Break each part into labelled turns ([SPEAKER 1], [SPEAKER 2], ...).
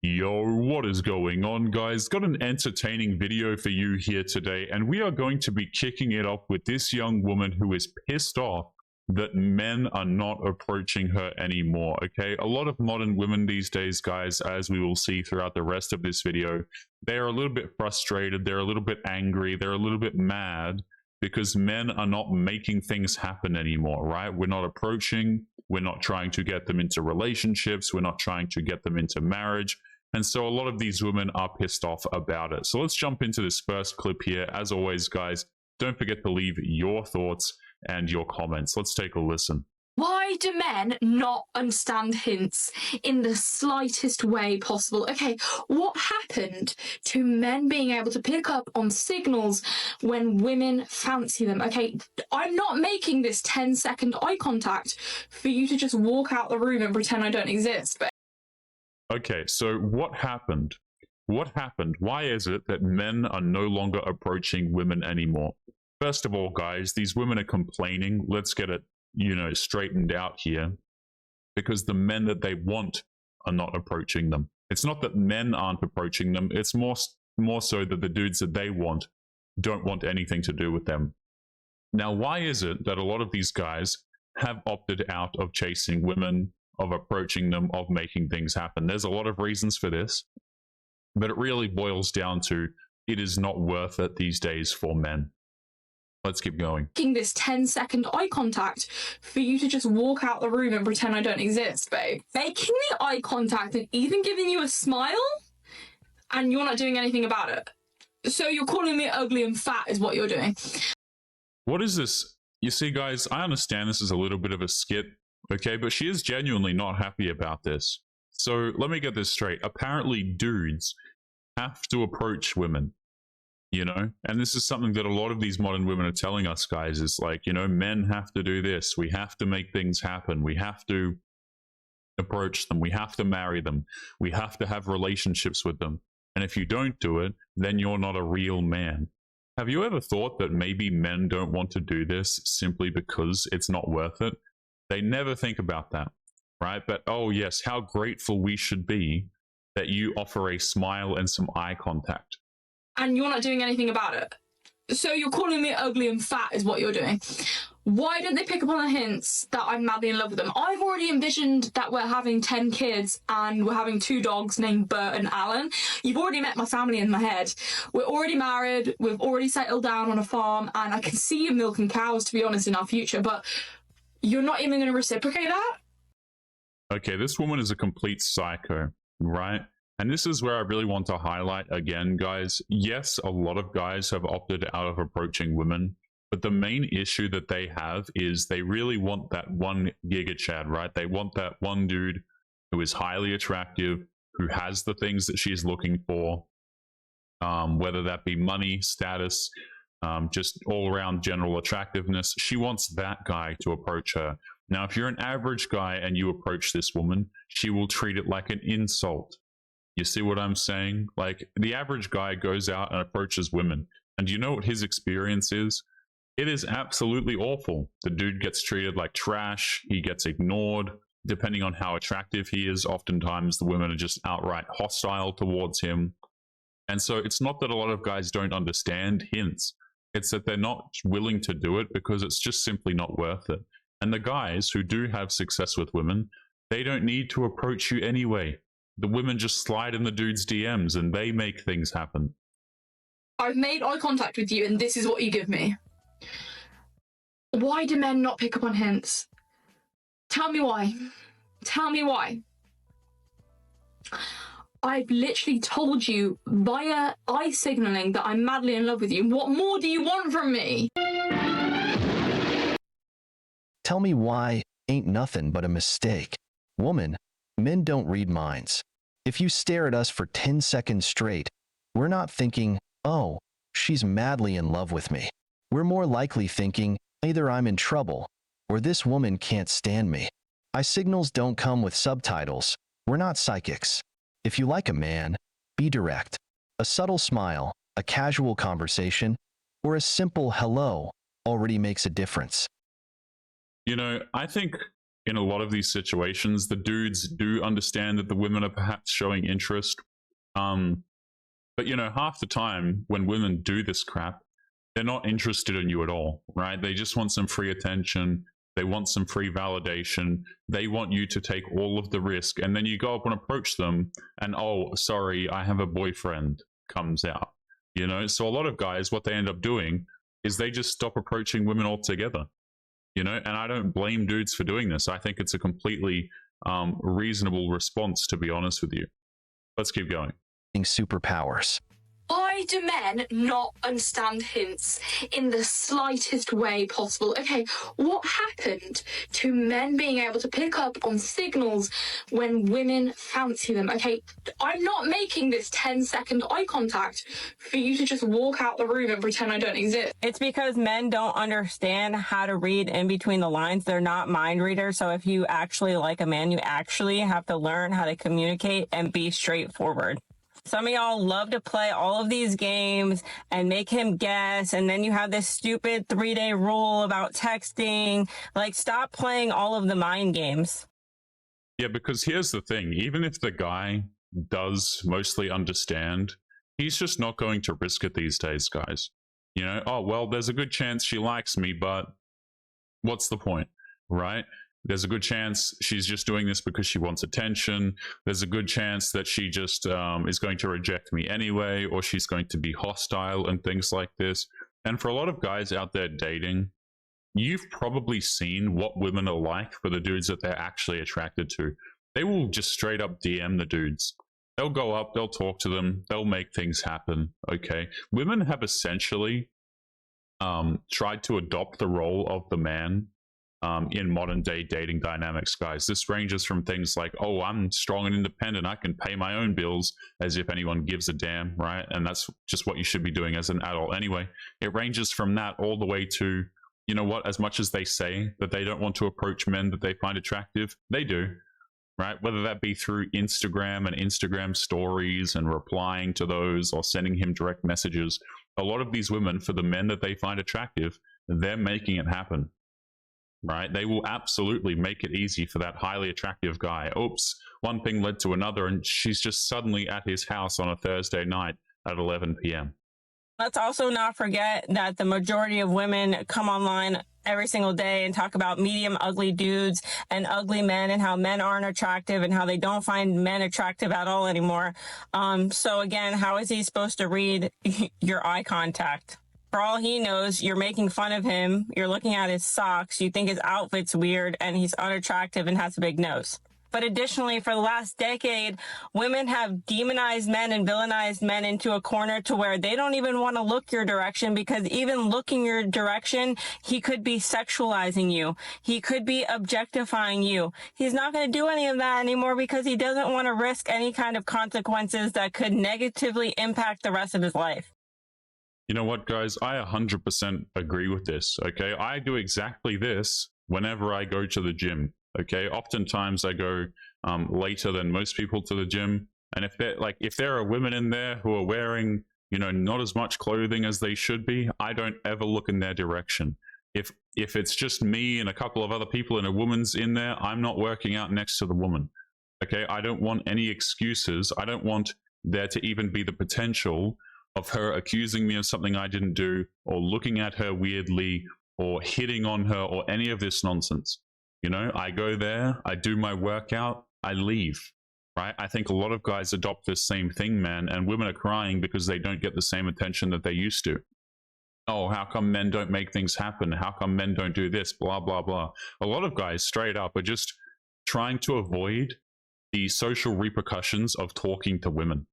[SPEAKER 1] Yo, what is going on, guys? Got an entertaining video for you here today, and we are going to be kicking it off with this young woman who is pissed off that men are not approaching her anymore, okay? A lot of modern women these days, guys, as we will see throughout the rest of this video, they are a little bit frustrated, they're a little bit angry, they're a little bit mad because men are not making things happen anymore, right? We're not approaching, we're not trying to get them into relationships, we're not trying to get them into marriage. And so a lot of these women are pissed off about it. So let's jump into this first clip here. As always, guys, don't forget to leave your thoughts and your comments. Let's take a listen.
[SPEAKER 2] Why do men not understand hints in the slightest way possible? Okay, what happened to men being able to pick up on signals when women fancy them? Okay, I'm not making this 10-second eye contact for you to just walk out the room and pretend I don't exist. But
[SPEAKER 1] okay, so what happened? What happened? Why is it that men are no longer approaching women anymore? First of all, guys, these women are complaining. Let's get it, straightened out here. Because the men that they want are not approaching them. It's not that men aren't approaching them. It's more so that the dudes that they want don't want anything to do with them. Now, why is it that a lot of these guys have opted out of chasing women, of approaching them, of making things happen? There's a lot of reasons for this, but it really boils down to it is not worth it these days for men. Let's keep going.
[SPEAKER 2] Making this 10-second eye contact for you to just walk out the room and pretend I don't exist, babe. Making the eye contact and even giving you a smile, and you're not doing anything about it. So you're calling me ugly and fat is what you're doing.
[SPEAKER 1] What is this? You see, guys, I understand this is a little bit of a skit, okay, but she is genuinely not happy about this. So let me get this straight. Apparently, dudes have to approach women, and this is something that a lot of these modern women are telling us, guys, is like, men have to do this. We have to make things happen. We have to approach them. We have to marry them. We have to have relationships with them. And if you don't do it, then you're not a real man. Have you ever thought that maybe men don't want to do this simply because it's not worth it? They never think about that, right? But, oh yes, how grateful we should be that you offer a smile and some eye contact.
[SPEAKER 2] And you're not doing anything about it. So you're calling me ugly and fat is what you're doing. Why don't they pick up on the hints that I'm madly in love with them? I've already envisioned that we're having 10 kids and we're having 2 dogs named Bert and Alan. You've already met my family in my head. We're already married, we've already settled down on a farm, and I can see you milking cows, to be honest, in our future, but you're not even going to reciprocate that?
[SPEAKER 1] Okay, this woman is a complete psycho, right? And this is where I really want to highlight again, guys. Yes, a lot of guys have opted out of approaching women, but the main issue that they have is they really want that one giga chad, right? They want that one dude who is highly attractive, who has the things that she's looking for, whether that be money, status, just all-around general attractiveness. She wants that guy to approach her. Now, if you're an average guy and you approach this woman, she will treat it like an insult. You see what I'm saying? Like, the average guy goes out and approaches women, and you know what his experience is? It is absolutely awful. The dude gets treated like trash, he gets ignored. Depending on how attractive he is, oftentimes the women are just outright hostile towards him. And so it's not that a lot of guys don't understand hints, it's that they're not willing to do it because it's just simply not worth it. And the guys who do have success with women, they don't need to approach you anyway. The women just slide in the dude's DMs and they make things happen.
[SPEAKER 2] I've made eye contact with you and this is what you give me. Why do men not pick up on hints? Tell me why. Tell me why. I've literally told you via eye signaling that I'm madly in love with you. What more do you want from me?
[SPEAKER 3] Tell me why ain't nothing but a mistake. Woman, men don't read minds. If you stare at us for 10 seconds straight, we're not thinking, oh, she's madly in love with me. We're more likely thinking, either I'm in trouble, or this woman can't stand me. Eye signals don't come with subtitles. We're not psychics. If you like a man, be direct. A subtle smile, a casual conversation, or a simple hello already makes a difference.
[SPEAKER 1] I think in a lot of these situations, the dudes do understand that the women are perhaps showing interest. But you know, half the time when women do this crap, they're not interested in you at all, right? They just want some free attention. They want some free validation. They want you to take all of the risk. And then you go up and approach them and, oh, sorry, I have a boyfriend, comes out. You know, so a lot of guys, what they end up doing is they just stop approaching women altogether. You know, and I don't blame dudes for doing this. I think it's a completely reasonable response, to be honest with you. Let's keep going.
[SPEAKER 3] Superpowers.
[SPEAKER 2] Why do men not understand hints in the slightest way possible? Okay, what happened to men being able to pick up on signals when women fancy them? Okay, I'm not making this 10-second eye contact for you to just walk out the room and pretend I don't exist.
[SPEAKER 4] It's because men don't understand how to read in between the lines. They're not mind readers. So if you actually like a man, you actually have to learn how to communicate and be straightforward. Some of y'all love to play all of these games and make him guess. And then you have this stupid 3-day rule about texting. Like, stop playing all of the mind games.
[SPEAKER 1] Yeah, because here's the thing. Even if the guy does mostly understand, he's just not going to risk it these days, guys. You know, oh, well, there's a good chance she likes me, but what's the point, right? There's a good chance she's just doing this because she wants attention. There's a good chance that she just is going to reject me anyway, or she's going to be hostile and things like this. And for a lot of guys out there dating, you've probably seen what women are like for the dudes that they're actually attracted to. They will just straight up DM the dudes. They'll go up, they'll talk to them, they'll make things happen, okay? Women have essentially tried to adopt the role of the man in modern day dating dynamics, guys. This ranges from things like, oh, I'm strong and independent, I can pay my own bills, as if anyone gives a damn, right? And that's just what you should be doing as an adult anyway. It ranges from that all the way to, you know what, as much as they say that they don't want to approach men that they find attractive, they do, right? Whether that be through Instagram and Instagram stories and replying to those or sending him direct messages. A lot of these women, for the men that they find attractive, they're making it happen. Right? They will absolutely make it easy for that highly attractive guy. Oops, one thing led to another, and she's just suddenly at his house on a Thursday night at 11 p.m.
[SPEAKER 4] Let's also not forget that the majority of women come online every single day and talk about medium ugly dudes and ugly men and how men aren't attractive and how they don't find men attractive at all anymore. So again, how is he supposed to read your eye contact? For all he knows, you're making fun of him, you're looking at his socks, you think his outfit's weird, and he's unattractive and has a big nose. But additionally, for the last decade, women have demonized men and villainized men into a corner to where they don't even want to look your direction, because even looking your direction, he could be sexualizing you. He could be objectifying you. He's not going to do any of that anymore because he doesn't want to risk any kind of consequences that could negatively impact the rest of his life.
[SPEAKER 1] You know what, guys? I 100% agree with this, okay? I do exactly this whenever I go to the gym, okay? Oftentimes I go later than most people to the gym. And if there are women in there who are wearing, you know, not as much clothing as they should be, I don't ever look in their direction. If it's just me and a couple of other people and a woman's in there, I'm not working out next to the woman, okay? I don't want any excuses. I don't want there to even be the potential of her accusing me of something I didn't do, or looking at her weirdly, or hitting on her, or any of this nonsense. You know, I go there, I do my workout, I leave, right? I think a lot of guys adopt this same thing, man, and women are crying because they don't get the same attention that they used to. Oh, how come men don't make things happen? How come men don't do this? Blah, blah, blah. A lot of guys straight up are just trying to avoid the social repercussions of talking to women.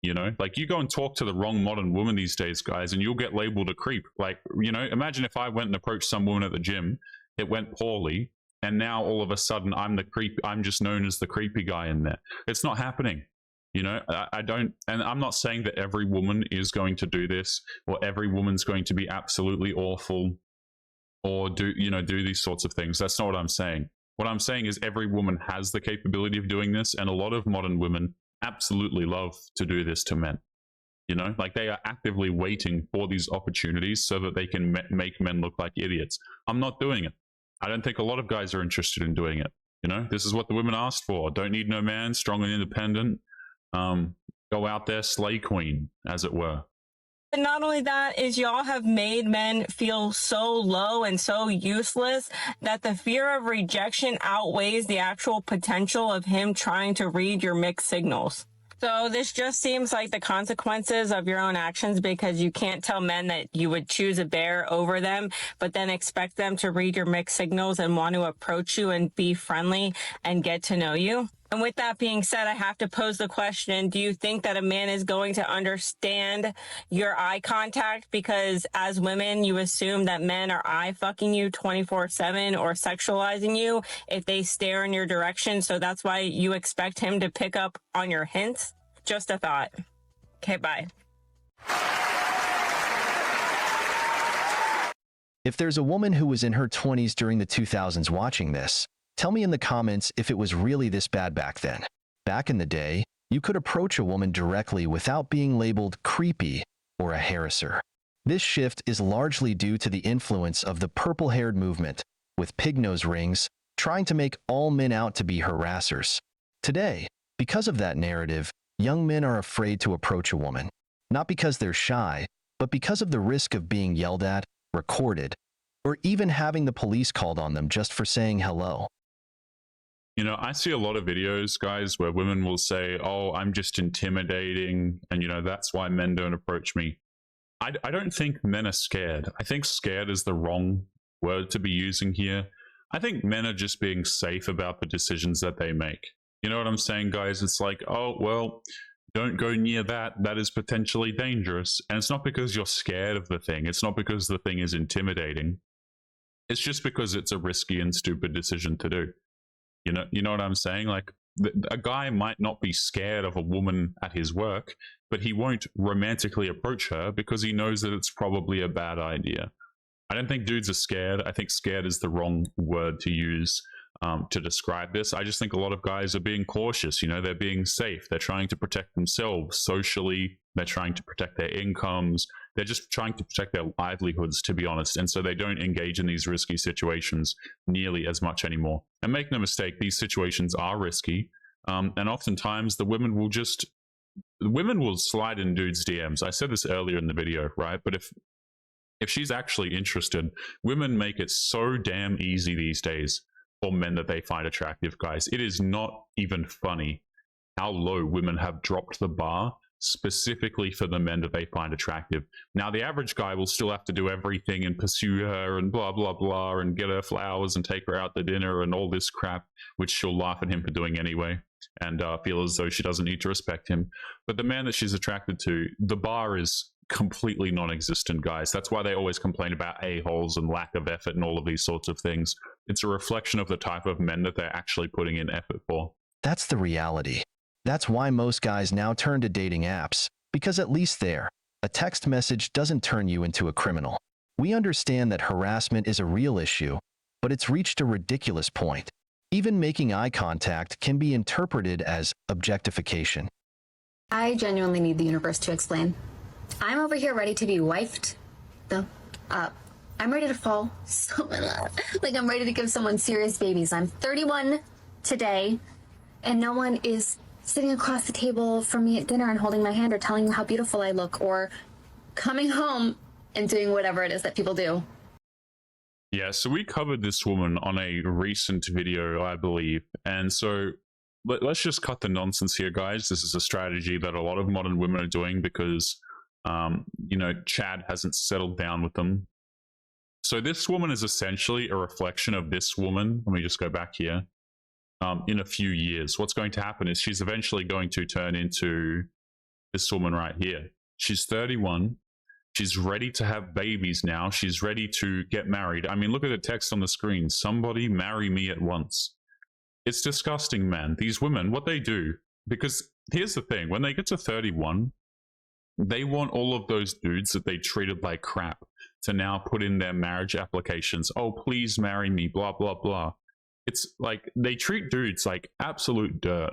[SPEAKER 1] You know, like, you go and talk to the wrong modern woman these days, guys, and you'll get labeled a creep. Like, you know, imagine if I went and approached some woman at the gym, it went poorly, and now all of a sudden I'm just known as the creepy guy in there. It's not happening. You know, I don't, and I'm not saying that every woman is going to do this, or every woman's going to be absolutely awful, or do these sorts of things. That's not what I'm saying. What I'm saying is every woman has the capability of doing this, and a lot of modern women absolutely love to do this to men. You know, like, they are actively waiting for these opportunities so that they can make men look like idiots. I'm not doing it. I don't think a lot of guys are interested in doing it. You know, this is what the women asked for. Don't need no man, strong and independent. Go out there, slay queen, as it were.
[SPEAKER 4] And not only that, is y'all have made men feel so low and so useless that the fear of rejection outweighs the actual potential of him trying to read your mixed signals. So this just seems like the consequences of your own actions, because you can't tell men that you would choose a bear over them, but then expect them to read your mixed signals and want to approach you and be friendly and get to know you. And with that being said, I have to pose the question, do you think that a man is going to understand your eye contact? Because as women, you assume that men are eye fucking you 24/7 or sexualizing you if they stare in your direction. So that's why you expect him to pick up on your hints. Just a thought. Okay, bye.
[SPEAKER 3] If there's a woman who was in her 20s during the 2000s watching this, tell me in the comments if it was really this bad back then. Back in the day, you could approach a woman directly without being labeled creepy or a harasser. This shift is largely due to the influence of the purple-haired movement, with pig nose rings trying to make all men out to be harassers. Today, because of that narrative, young men are afraid to approach a woman, not because they're shy, but because of the risk of being yelled at, recorded, or even having the police called on them just for saying hello.
[SPEAKER 1] You know, I see a lot of videos, guys, where women will say, oh, I'm just intimidating, and, you know, that's why men don't approach me. I don't think men are scared. I think scared is the wrong word to be using here. I think men are just being safe about the decisions that they make. You know what I'm saying, guys? It's like, oh, well, don't go near that. That is potentially dangerous. And it's not because you're scared of the thing. It's not because the thing is intimidating. It's just because it's a risky and stupid decision to do. You know what I'm saying? Like, a guy might not be scared of a woman at his work, but he won't romantically approach her because he knows that it's probably a bad idea. I don't think dudes are scared. I think scared is the wrong word to use to describe this. I just think a lot of guys are being cautious. You know, they're being safe. They're trying to protect themselves socially. They're trying to protect their incomes. They're just trying to protect their livelihoods, to be honest. And so they don't engage in these risky situations nearly as much anymore. And make no mistake, these situations are risky. And oftentimes the women will slide in dudes' DMs. I said this earlier in the video, right? But if she's actually interested, women make it so damn easy these days for men that they find attractive, guys. It is not even funny how low women have dropped the bar specifically for the men that they find attractive. Now, the average guy will still have to do everything and pursue her and blah, blah, blah, and get her flowers and take her out to dinner and all this crap, which she'll laugh at him for doing anyway and feel as though she doesn't need to respect him. But the man that she's attracted to, the bar is completely non-existent, guys. That's why they always complain about a-holes and lack of effort and all of these sorts of things. It's a reflection of the type of men that they're actually putting in effort for.
[SPEAKER 3] That's the reality. That's why most guys now turn to dating apps, because at least there, a text message doesn't turn you into a criminal. We understand that harassment is a real issue, but it's reached a ridiculous point. Even making eye contact can be interpreted as objectification.
[SPEAKER 5] I genuinely need the universe to explain. I'm over here ready to be wifed. I'm ready to fall so in love. Like, I'm ready to give someone serious babies. I'm 31 today, and no one is sitting across the table from me at dinner and holding my hand or telling me how beautiful I look or coming home and doing whatever it is that people do.
[SPEAKER 1] Yeah, so we covered this woman on a recent video, I believe. And so let's just cut the nonsense here, guys. This is a strategy that a lot of modern women are doing because, you know, Chad hasn't settled down with them. So this woman is essentially a reflection of this woman. Let me just go back here. In a few years, what's going to happen is she's eventually going to turn into this woman right here. She's 31. She's ready to have babies now. She's ready to get married. I mean, look at the text on the screen. Somebody marry me at once. It's disgusting, man. These women, what they do, because here's the thing. When they get to 31, they want all of those dudes that they treated like crap to now put in their marriage applications. Oh, please marry me, blah, blah, blah. It's like they treat dudes like absolute dirt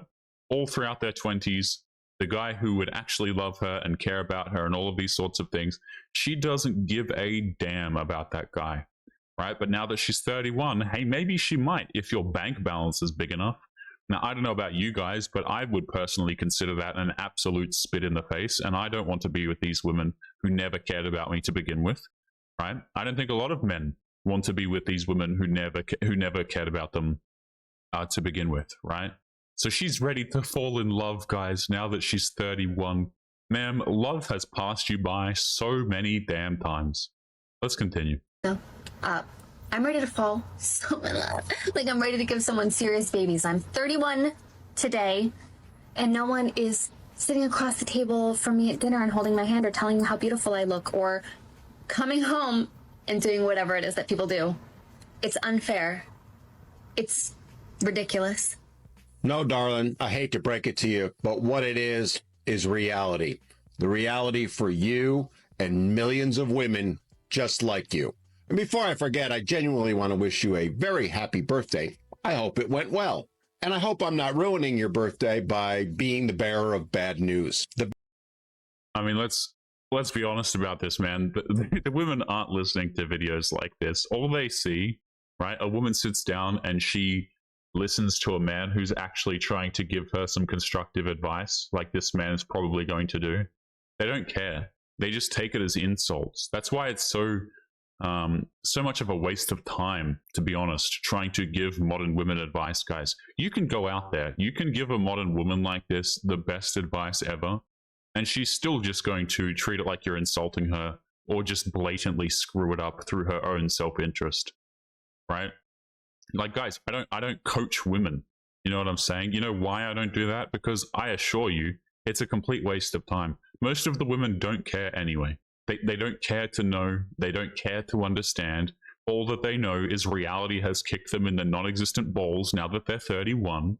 [SPEAKER 1] all throughout their 20s. The guy who would actually love her and care about her and all of these sorts of things, she doesn't give a damn about that guy, right? But now that she's 31, hey, maybe she might if your bank balance is big enough. Now, I don't know about you guys, but I would personally consider that an absolute spit in the face, and I don't want to be with these women who never cared about me to begin with, right? I don't think a lot of men want to be with these women who never cared about them to begin with, right? So she's ready to fall in love, guys, now that she's 31. Ma'am, love has passed you by so many damn times. Let's continue.
[SPEAKER 5] I'm ready to fall so in love. Like, I'm ready to give someone serious babies. I'm 31 today, and no one is sitting across the table from me at dinner and holding my hand or telling me how beautiful I look or coming home and doing whatever it is that people do. It's unfair. It's ridiculous.
[SPEAKER 6] No, darling, I hate to break it to you, but what it is reality. The reality for you and millions of women just like you. And before I forget, I genuinely want to wish you a very happy birthday. I hope it went well. And I hope I'm not ruining your birthday by being the bearer of bad news.
[SPEAKER 1] I mean, let's be honest about this, man. The women aren't listening to videos like this. All they see, right? A woman sits down and she listens to a man who's actually trying to give her some constructive advice, like this man is probably going to do. They don't care. They just take it as insults. That's why it's so much of a waste of time, to be honest, trying to give modern women advice, guys. You can go out there, you can give a modern woman like this the best advice ever, and she's still just going to treat it like you're insulting her or just blatantly screw it up through her own self-interest, right? Like, guys, I don't coach women. You know what I'm saying? You know why I don't do that? Because I assure you, it's a complete waste of time. Most of the women don't care anyway. They don't care to know. They don't care to understand. All that they know is reality has kicked them in the non-existent balls now that they're 31,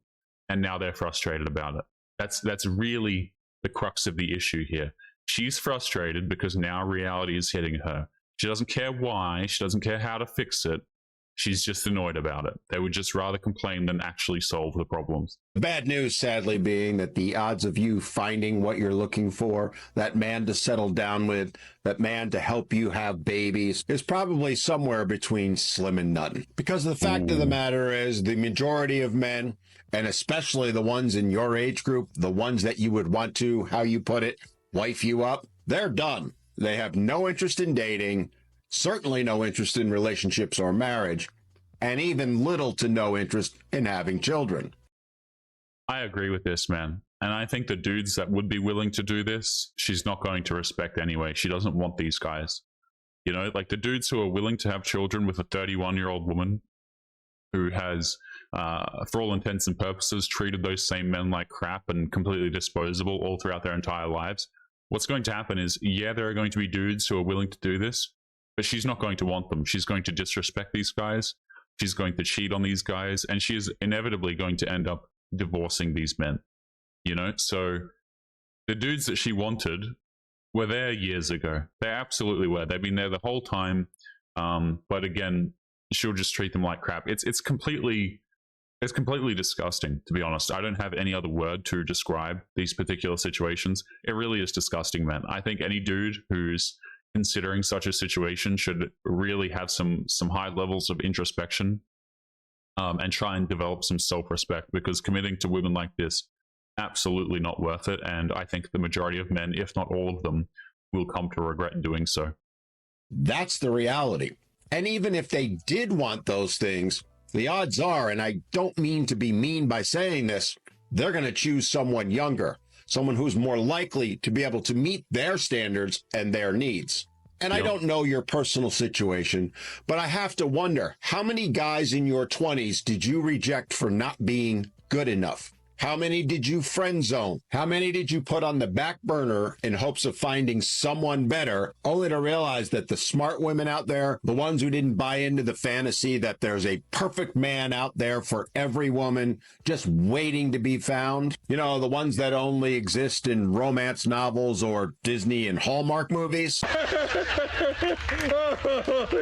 [SPEAKER 1] and now they're frustrated about it. That's really the crux of the issue here. She's frustrated because now reality is hitting her. She doesn't care why. She doesn't care how to fix it. She's just annoyed about it. They would just rather complain than actually solve the problems.
[SPEAKER 6] The bad news, sadly, being that the odds of you finding what you're looking for, that man to settle down with, that man to help you have babies, is probably somewhere between slim and none. Because the fact of the matter is, the majority of men, and especially the ones in your age group, the ones that you would want to, how you put it, wife you up, they're done. They have no interest in dating, certainly no interest in relationships or marriage, and even little to no interest in having children.
[SPEAKER 1] I agree with this, man. And I think the dudes that would be willing to do this, she's not going to respect anyway. She doesn't want these guys. You know, like the dudes who are willing to have children with a 31-year-old woman who has, for all intents and purposes, treated those same men like crap and completely disposable all throughout their entire lives. What's going to happen is, yeah, there are going to be dudes who are willing to do this, but she's not going to want them. She's going to disrespect these guys. She's going to cheat on these guys, and she is inevitably going to end up divorcing these men. You know, so the dudes that she wanted were there years ago. They absolutely were. They've been there the whole time. But again, she'll just treat them like crap. It's completely disgusting, to be honest. I don't have any other word to describe these particular situations. It really is disgusting, man. I think any dude who's considering such a situation should really have some high levels of introspection and try and develop some self-respect, because committing to women like this, absolutely not worth it. And I think the majority of men, if not all of them, will come to regret doing so.
[SPEAKER 6] That's the reality. And even if they did want those things, the odds are, and I don't mean to be mean by saying this, they're going to choose someone younger, someone who's more likely to be able to meet their standards and their needs. And I don't know your personal situation, but I have to wonder, how many guys in your 20s did you reject for not being good enough? How many did you friend zone? How many did you put on the back burner in hopes of finding someone better, only to realize that the smart women out there, the ones who didn't buy into the fantasy that there's a perfect man out there for every woman just waiting to be found? You know, the ones that only exist in romance novels or Disney and Hallmark movies?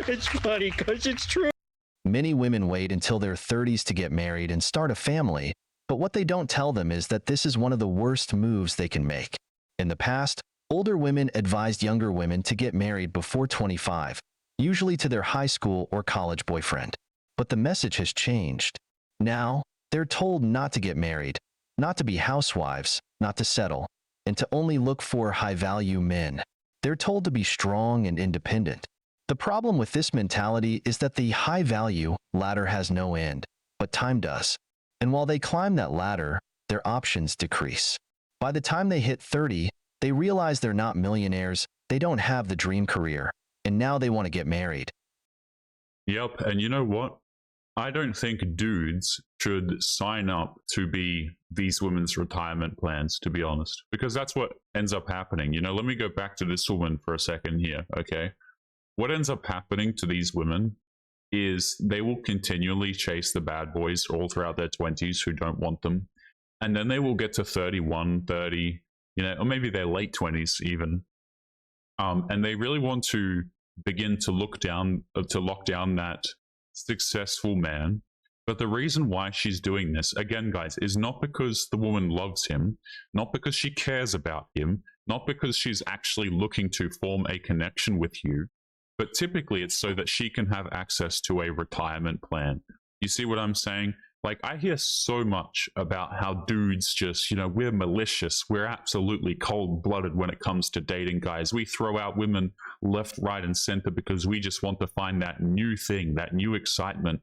[SPEAKER 7] It's funny because it's true.
[SPEAKER 3] Many women wait until their 30s to get married and start a family. But what they don't tell them is that this is one of the worst moves they can make. In the past, older women advised younger women to get married before 25. usually to their high school or college boyfriend. But the message has changed. Now, they're told not to get married, not to be housewives, not to settle, and to only look for high-value men. They're told to be strong and independent. The problem with this mentality is that the high-value ladder has no end, but time does. And while they climb that ladder, their options decrease. By the time they hit 30, they realize they're not millionaires, they don't have the dream career, and now they want to get married.
[SPEAKER 1] Yep, and you know what? I don't think dudes should sign up to be these women's retirement plans, to be honest, because that's what ends up happening. You know, let me go back to this woman for a second here, okay? What ends up happening to these women is they will continually chase the bad boys all throughout their 20s who don't want them. And then they will get to 31, 30, you know, or maybe their late 20s even. And they really want to begin to lock down that successful man. But the reason why she's doing this, again, guys, is not because the woman loves him, not because she cares about him, not because she's actually looking to form a connection with you, but typically it's so that she can have access to a retirement plan. You see what I'm saying? Like, I hear so much about how dudes just, you know, we're malicious. We're absolutely cold-blooded when it comes to dating, guys. We throw out women left, right, and center because we just want to find that new thing, that new excitement.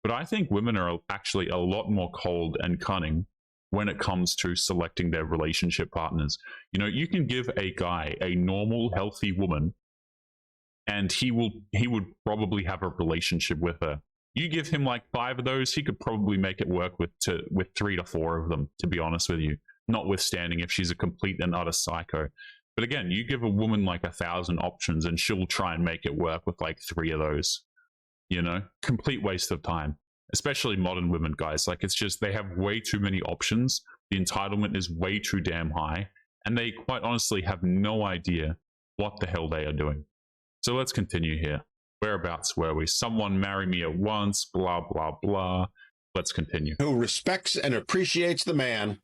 [SPEAKER 1] But I think women are actually a lot more cold and cunning when it comes to selecting their relationship partners. You know, you can give a guy a normal, healthy woman, and he would probably have a relationship with her. You give him like 5 of those, he could probably make it work with 3 to 4 of them, to be honest with you, notwithstanding if she's a complete and utter psycho. But again, you give a woman like 1,000 options and she'll try and make it work with like 3 of those. You know, complete waste of time, especially modern women, guys. Like, it's just, they have way too many options. The entitlement is way too damn high. And they quite honestly have no idea what the hell they are doing. So let's continue here. Whereabouts were we? Someone marry me at once, blah, blah, blah. Let's continue.
[SPEAKER 6] Who respects and appreciates the man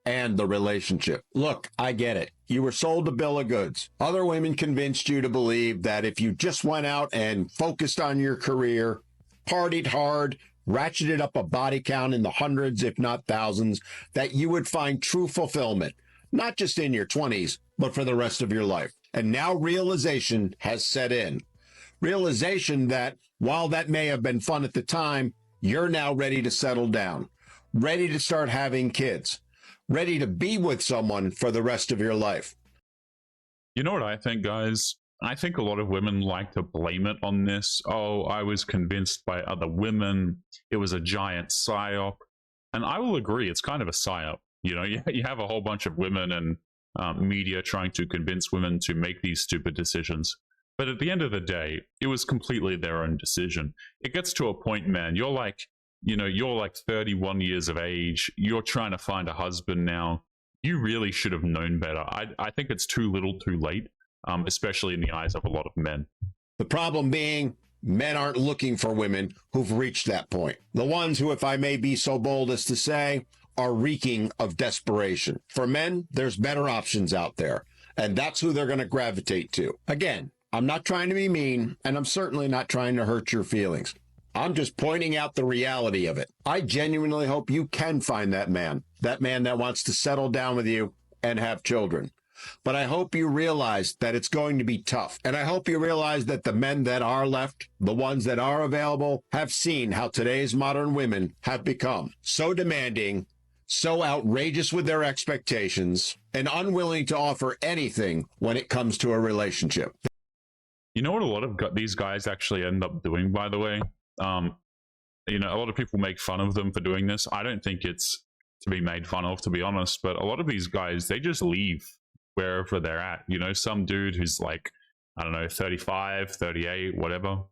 [SPEAKER 6] and the relationship. Look, I get it. You were sold a bill of goods. Other women convinced you to believe that if you just went out and focused on your career, partied hard, ratcheted up a body count in the hundreds, if not thousands, that you would find true fulfillment, not just in your 20s, but for the rest of your life. And now realization has set in. Realization that while that may have been fun at the time, you're now ready to settle down, ready to start having kids, ready to be with someone for the rest of your life.
[SPEAKER 1] You know what I think, guys? I think a lot of women like to blame it on this. Oh, I was convinced by other women. It was a giant psyop. And I will agree, it's kind of a psyop. You know, you have a whole bunch of women and media trying to convince women to make these stupid decisions. But at the end of the day, it was completely their own decision. It gets to a point, man, you're like 31 years of age. You're trying to find a husband now. You really should have known better. I think it's too little too late, especially in the eyes of a lot of men.
[SPEAKER 6] The problem being, men aren't looking for women who've reached that point. The ones who, if I may be so bold as to say, are reeking of desperation. For men, there's better options out there, and that's who they're going to gravitate to. Again, I'm not trying to be mean, and I'm certainly not trying to hurt your feelings. I'm just pointing out the reality of it. I genuinely hope you can find that man that wants to settle down with you and have children. But I hope you realize that it's going to be tough. And I hope you realize that the men that are left, the ones that are available, have seen how today's modern women have become so demanding, so outrageous with their expectations, and unwilling to offer anything when it comes to a relationship.
[SPEAKER 1] You know what a lot of these guys actually end up doing, by the way? You know, a lot of people make fun of them for doing this. I don't think it's to be made fun of, to be honest, but a lot of these guys, they just leave wherever they're at. You know, some dude who's like, I don't know, 35, 38, whatever.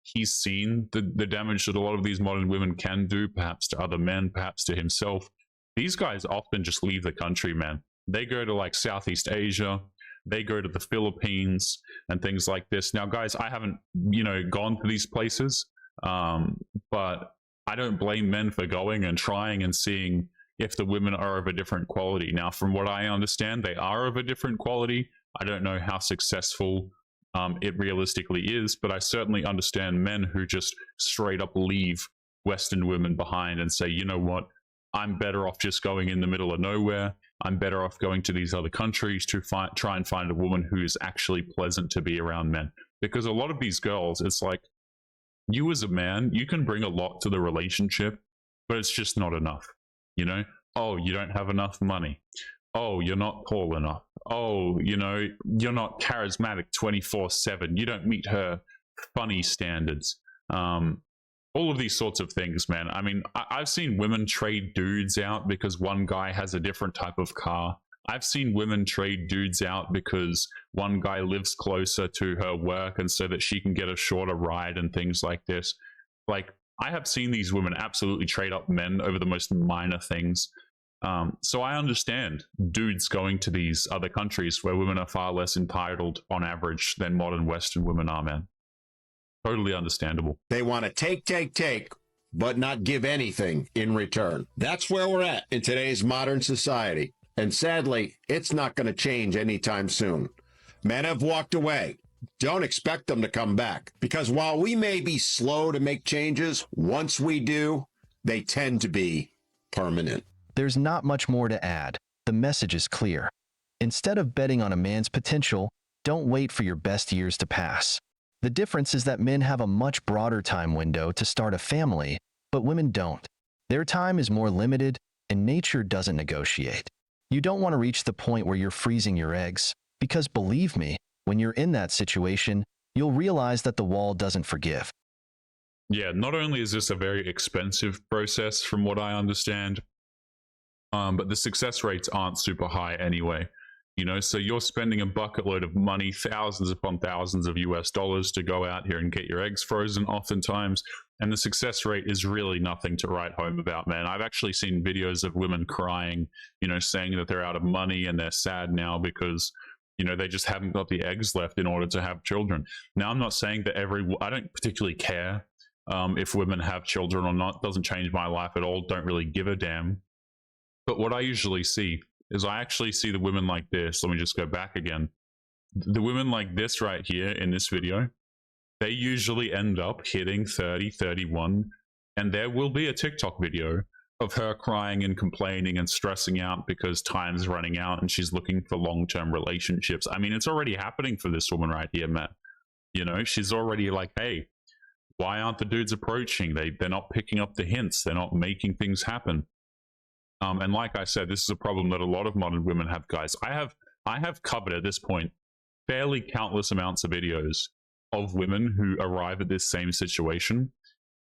[SPEAKER 1] He's seen the damage that a lot of these modern women can do, perhaps to other men, perhaps to himself. These guys often just leave the country, man. They go to like Southeast Asia. They go to the Philippines and things like this. Now, guys, I haven't, you know, gone to these places, but I don't blame men for going and trying and seeing if the women are of a different quality. Now, from what I understand, they are of a different quality. I don't know how successful it realistically is, but I certainly understand men who just straight up leave Western women behind and say, you know what, I'm better off just going in the middle of nowhere. I'm better off going to these other countries to try and find a woman who is actually pleasant to be around men. Because a lot of these girls, it's like, you as a man, you can bring a lot to the relationship, but it's just not enough. You know, oh, you don't have enough money. Oh, you're not tall enough. Oh, you know, you're not charismatic 24/7. You don't meet her funny standards. All of these sorts of things, man. I mean, I've seen women trade dudes out because one guy has a different type of car. I've seen women trade dudes out because one guy lives closer to her work and so that she can get a shorter ride and things like this. Like, I have seen these women absolutely trade up men over the most minor things. So I understand dudes going to these other countries where women are far less entitled on average than modern Western women are, man. Totally understandable.
[SPEAKER 6] They want to take, but not give anything in return. That's where we're at in today's modern society. And sadly, it's not going to change anytime soon. Men have walked away. Don't expect them to come back. Because while we may be slow to make changes, once we do, they tend to be permanent.
[SPEAKER 3] There's not much more to add. The message is clear. Instead of betting on a man's potential, don't wait for your best years to pass. The difference is that men have a much broader time window to start a family, but women don't. Their time is more limited, and nature doesn't negotiate. You don't want to reach the point where you're freezing your eggs, because believe me, when you're in that situation, you'll realize that the wall doesn't forgive.
[SPEAKER 1] Yeah, not only is this a very expensive process from what I understand, but the success rates aren't super high anyway. You know, so you're spending a bucket load of money, thousands upon thousands of US dollars to go out here and get your eggs frozen oftentimes. And the success rate is really nothing to write home about, man. I've actually seen videos of women crying, you know, saying that they're out of money and they're sad now because, you know, they just haven't got the eggs left in order to have children. Now, I'm not saying that I don't particularly care if women have children or not. It doesn't change my life at all. Don't really give a damn. But what I usually see is I actually see the women like this. Let me just go back again. The women like this right here in this video, they usually end up hitting 30, 31, and there will be a TikTok video of her crying and complaining and stressing out because time's running out and she's looking for long-term relationships. I mean, it's already happening for this woman right here, Matt. You know, she's already like, hey, why aren't the dudes approaching? They're not picking up the hints. They're not making things happen. And like I said, this is a problem that a lot of modern women have, guys. I have covered at this point fairly countless amounts of videos of women who arrive at this same situation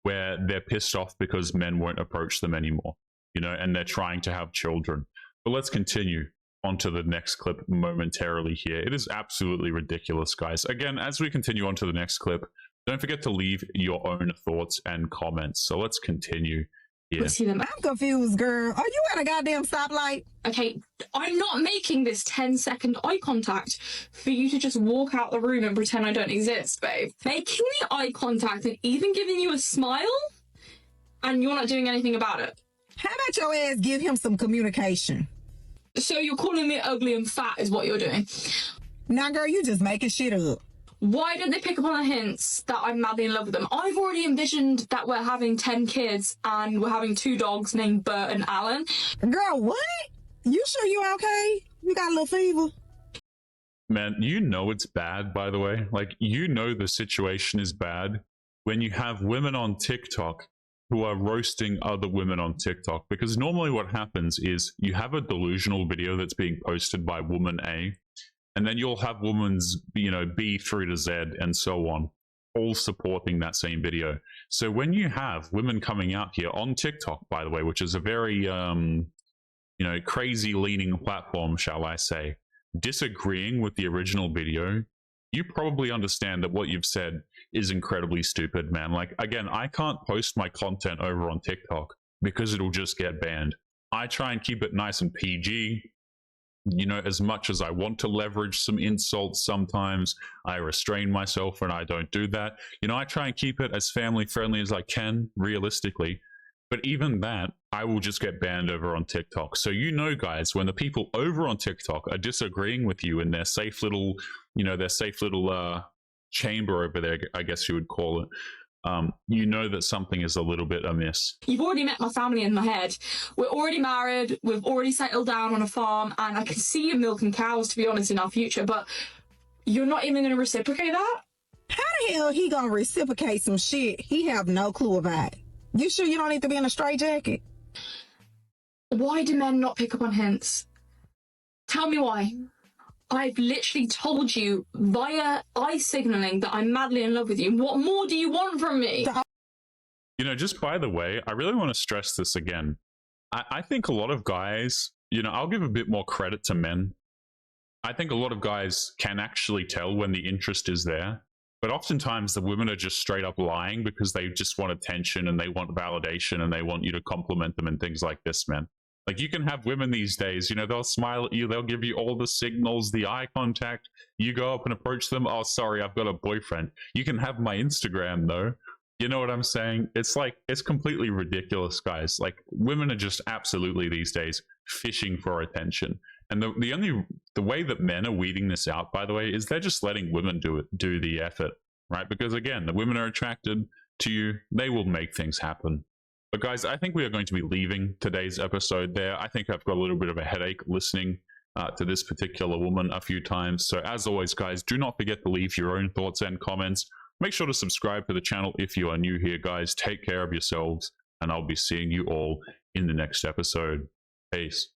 [SPEAKER 1] where they're pissed off because men won't approach them anymore, you know, and they're trying to have children. But let's continue on to the next clip momentarily here. It is absolutely ridiculous, guys. Again, as we continue on to the next clip, don't forget to leave your own thoughts and comments. So let's continue. Yeah.
[SPEAKER 2] See them.
[SPEAKER 8] I'm confused, girl. Are you at a goddamn stoplight?
[SPEAKER 2] Okay, I'm not making this 10-second eye contact for you to just walk out the room and pretend I don't exist, babe. Making the eye contact and even giving you a smile, and you're not doing anything about it.
[SPEAKER 8] How about your ass give him some communication?
[SPEAKER 2] So you're calling me ugly and fat is what you're doing.
[SPEAKER 8] Now, girl, you just making shit up.
[SPEAKER 2] Why didn't they pick up on the hints that I'm madly in love with them? I've already envisioned that we're having 10 kids and we're having 2 dogs named Bert and Alan.
[SPEAKER 8] Girl, what? You sure you okay? You got a little fever?
[SPEAKER 1] Man, you know it's bad, by the way. Like, you know the situation is bad when you have women on TikTok who are roasting other women on TikTok. Because normally what happens is you have a delusional video that's being posted by woman A, and then you'll have women's, you know, B through to Z and so on, all supporting that same video. So when you have women coming out here on TikTok, by the way, which is a very, you know, crazy leaning platform, shall I say, disagreeing with the original video, you probably understand that what you've said is incredibly stupid, man. Like, again, I can't post my content over on TikTok because it'll just get banned. I try and keep it nice and PG. You know, as much as I want to leverage some insults sometimes, I restrain myself and I don't do that. You know, I try and keep it as family friendly as I can, realistically. But even that, I will just get banned over on TikTok. So, you know, guys, when the people over on TikTok are disagreeing with you in their safe little, you know, their safe little chamber over there, I guess you would call it, you know that something is a little bit amiss.
[SPEAKER 2] You've already met my family in my head. We're already married. We've already settled down on a farm, and I can see you milking cows, to be honest, in our future, but you're not even going to reciprocate that?
[SPEAKER 8] How the hell he gonna reciprocate some shit he have no clue about? You sure you don't need to be in a straitjacket?
[SPEAKER 2] Why do men not pick up on hints? Tell me why. I've literally told you via eye signaling that I'm madly in love with you. What more do you want from me?
[SPEAKER 1] You know, just by the way, I really want to stress this again. I think a lot of guys, you know, I'll give a bit more credit to men. I think a lot of guys can actually tell when the interest is there. But oftentimes the women are just straight up lying because they just want attention and they want validation and they want you to compliment them and things like this, man. Like, you can have women these days, you know, they'll smile at you, they'll give you all the signals, the eye contact. You go up and approach them. Oh, sorry, I've got a boyfriend. You can have my Instagram though. You know what I'm saying? It's like, it's completely ridiculous, guys. Like, women are just absolutely these days fishing for attention. And the way that men are weeding this out, by the way, is they're just letting women do the effort, right? Because again, the women are attracted to you. They will make things happen. But guys, I think we are going to be leaving today's episode there. I think I've got a little bit of a headache listening to this particular woman a few times. So as always, guys, do not forget to leave your own thoughts and comments. Make sure to subscribe to the channel if you are new here, guys. Take care of yourselves, and I'll be seeing you all in the next episode. Peace.